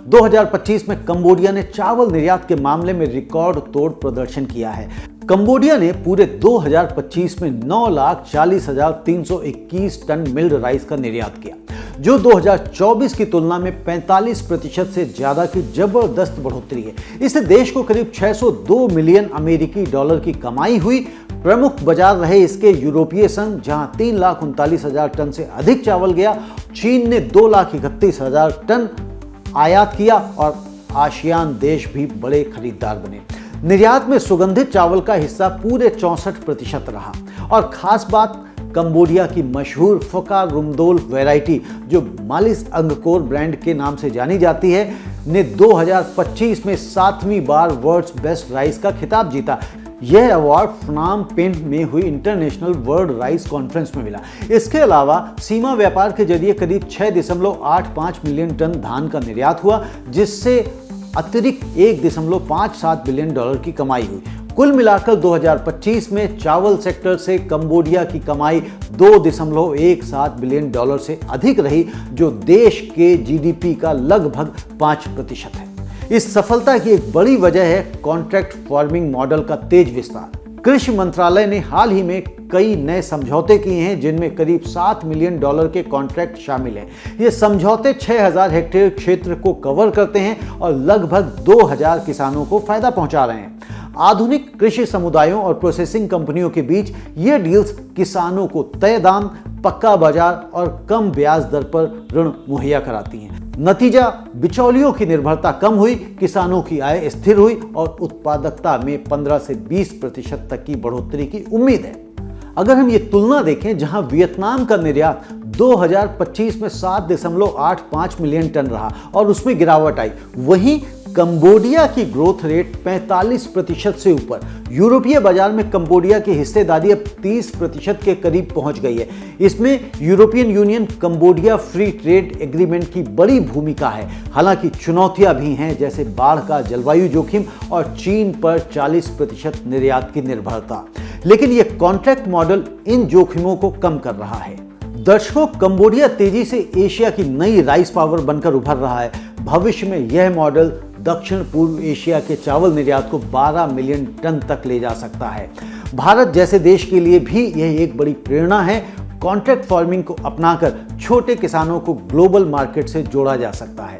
2025 में कंबोडिया ने चावल निर्यात के मामले में रिकॉर्ड तोड़ प्रदर्शन किया है। कंबोडिया ने पूरे 2025 में 9,40,321 टन मिल्ड राइस का निर्यात किया, जो 2024 की तुलना में 45% से ज्यादा की जबरदस्त बढ़ोतरी है। इससे देश को करीब 602 मिलियन अमेरिकी डॉलर की कमाई हुई। प्रमुख बाजार रहे इसके यूरोपीय संघ, जहां 3,39,000 टन से अधिक चावल गया। चीन ने 2,31,000 टन आयात किया और आसियान देश भी बड़े खरीदार बने। निर्यात में सुगंधित चावल का हिस्सा पूरे 64% रहा। और खास बात, कंबोडिया की मशहूर फका रुमदोल वैरायटी, जो मालिस अंगकोर ब्रांड के नाम से जानी जाती है, ने 2025 में 7वीं बार वर्ल्ड्स बेस्ट राइस का खिताब जीता। यह अवार्ड फनाम पेन में हुई इंटरनेशनल वर्ल्ड राइस कॉन्फ्रेंस में मिला। इसके अलावा सीमा व्यापार के जरिए करीब 6.85 मिलियन टन धान का निर्यात हुआ, जिससे अतिरिक्त 1.57 बिलियन डॉलर की कमाई हुई। कुल मिलाकर 2025 में चावल सेक्टर से कंबोडिया की कमाई 2.17 बिलियन डॉलर से अधिक रही, जो देश के जीडीपी का लगभग 5% है। इस सफलता की एक बड़ी वजह है कॉन्ट्रैक्ट फार्मिंग मॉडल का तेज विस्तार। कृषि मंत्रालय ने हाल ही में कई नए समझौते किए हैं, जिनमें करीब 7 मिलियन डॉलर के कॉन्ट्रैक्ट शामिल हैं। ये समझौते 6,000 हेक्टेयर क्षेत्र को कवर करते हैं और लगभग 2,000 किसानों को फायदा पहुंचा रहे हैं। आधुनिक कृषि समुदायों और प्रोसेसिंग कंपनियों के बीच ये डील्स किसानों को तय दाम, पक्का बाजार और कम ब्याज दर पर ऋण मुहैया कराती हैं। नतीजा, बिचौलियों की निर्भरता कम हुई, किसानों की आय स्थिर हुई और उत्पादकता में 15 से 20% तक की बढ़ोतरी की उम्मीद है। अगर हम ये तुलना देखें, जहां वियतनाम का निर्यात 2025 में 7.85 मिलियन टन रहा और उसमें गिरावट आई, वहीं कंबोडिया की ग्रोथ रेट 45% से ऊपर। यूरोपीय बाजार में कंबोडिया की हिस्सेदारी अब 30% के करीब पहुंच गई है। इसमें European union Cambodia free trade agreement की बड़ी भूमिका है। हालांकि चुनौतियां भी हैं, जैसे बाढ़ का जलवायु जोखिम और चीन पर 40% निर्यात की निर्भरता। लेकिन यह कॉन्ट्रैक्ट मॉडल इन जोखिमों को कम कर रहा है। दर्शकों, कंबोडिया तेजी से एशिया की नई राइस पावर बनकर उभर रहा है। भविष्य में यह मॉडल दक्षिण पूर्व एशिया के चावल निर्यात को 12 मिलियन टन तक ले जा सकता है। भारत जैसे देश के लिए भी यह एक बड़ी प्रेरणा है। कॉन्ट्रैक्ट फार्मिंग को अपनाकर छोटे किसानों को ग्लोबल मार्केट से जोड़ा जा सकता है।